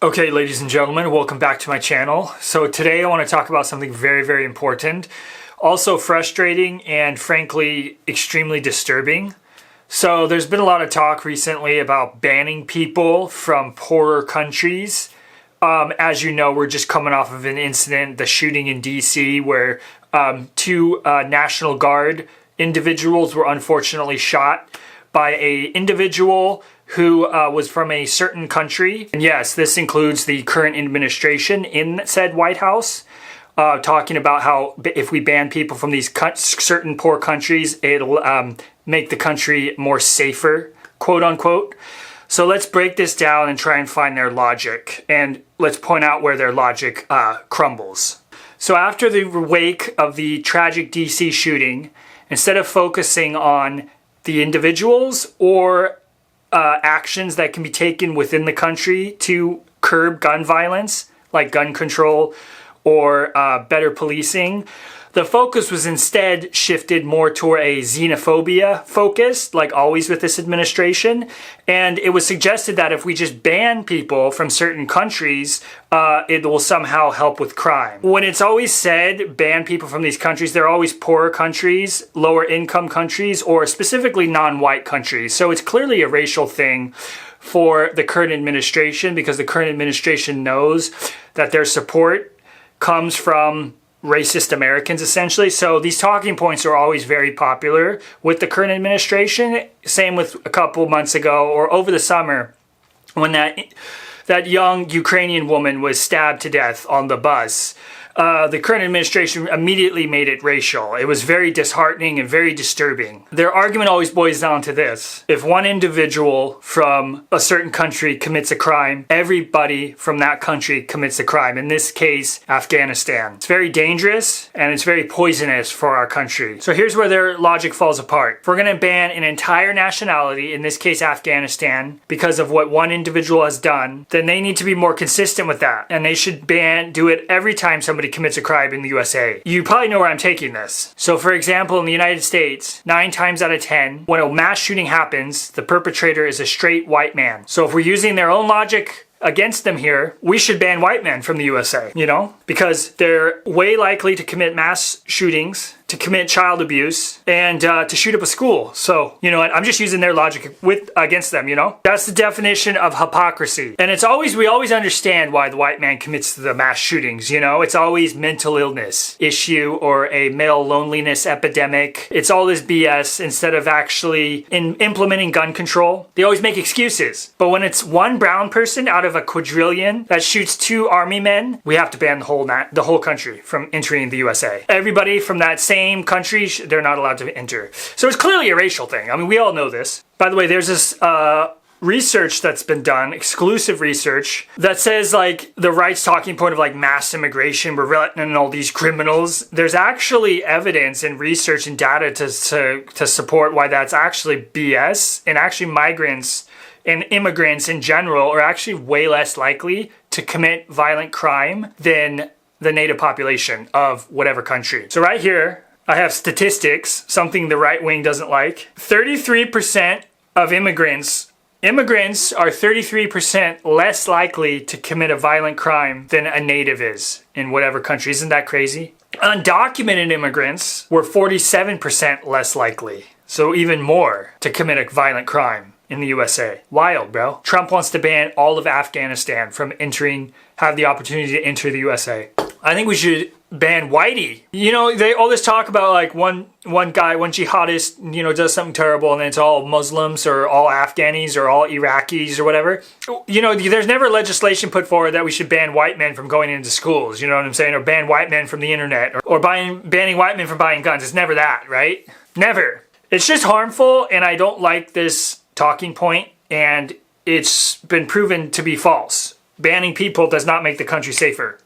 Okay, ladies and gentlemen, welcome back to my channel. So today I want to talk about something very, very important, also frustrating and frankly, extremely disturbing. So there's been a lot of talk recently about banning people from poorer countries. As you know, we're just coming off of an incident, the shooting in DC, where two National Guard individuals were unfortunately shot by an individual who was from a certain country. And yes, this includes the current administration in said White House, talking about how if we ban people from these certain poor countries, it'll make the country more safer, quote unquote. So let's break this down and try and find their logic. And let's point out where their logic crumbles. So after the wake of the tragic DC shooting, instead of focusing on the individuals or actions that can be taken within the country to curb gun violence, like gun control or better policing, the focus was instead shifted more toward a xenophobia focus, like always with this administration. And it was suggested that if we just ban people from certain countries, it will somehow help with crime. When it's always said ban people from these countries, they're always poorer countries, lower income countries, or specifically non-white countries. So it's clearly a racial thing for the current administration, because the current administration knows that their support comes from racist Americans, essentially. So these talking points are always very popular with the current administration. Same with a couple months ago or over the summer when that young Ukrainian woman was stabbed to death on the bus. The current administration immediately made it racial. It was very disheartening and very disturbing. Their argument always boils down to this: if one individual from a certain country commits a crime, everybody from that country commits a crime. In this case, Afghanistan. It's very dangerous and it's very poisonous for our country. So here's where their logic falls apart. If we're going to ban an entire nationality, in this case Afghanistan, because of what one individual has done, then they need to be more consistent with that. And they should do it every time somebody commits a crime in the USA. You probably know where I'm taking this. So for example, in the United States, 9 times out of 10, when a mass shooting happens, the perpetrator is a straight white man. So if we're using their own logic against them here, we should ban white men from the USA, because they're way likely to commit mass shootings, to commit child abuse, and to shoot up a school. So, I'm just using their logic against them, That's the definition of hypocrisy. And we always understand why the white man commits the mass shootings, It's always mental illness issue or a male loneliness epidemic. It's all this BS instead of actually implementing gun control. They always make excuses. But when it's one brown person out of a quadrillion that shoots 2 army men, we have to ban the whole country from entering the USA. Everybody from that same country, they're not allowed to enter. So it's clearly a racial thing. I mean, we all know this. By the way, there's this research that's been done, exclusive research, that says the right's talking point of mass immigration, we're letting in all these criminals. There's actually evidence and research and data to support why that's actually BS, and actually migrants and immigrants in general are actually way less likely to commit violent crime than the native population of whatever country. So right here, I have statistics, something the right wing doesn't like. 33% of immigrants are 33% less likely to commit a violent crime than a native is in whatever country. Isn't that crazy? Undocumented immigrants were 47% less likely, so even more, to commit a violent crime in the USA. Wild, bro. Trump wants to ban all of Afghanistan from have the opportunity to enter the USA. I think we should ban whitey. They all this talk about one guy, one jihadist, does something terrible and then it's all Muslims or all Afghanis or all Iraqis or whatever. There's never legislation put forward that we should ban white men from going into schools, you know what I'm saying? Or ban white men from the internet or banning white men from buying guns. It's never that, right? Never. It's just harmful, and I don't like this talking point, and it's been proven to be false. Banning people does not make the country safer.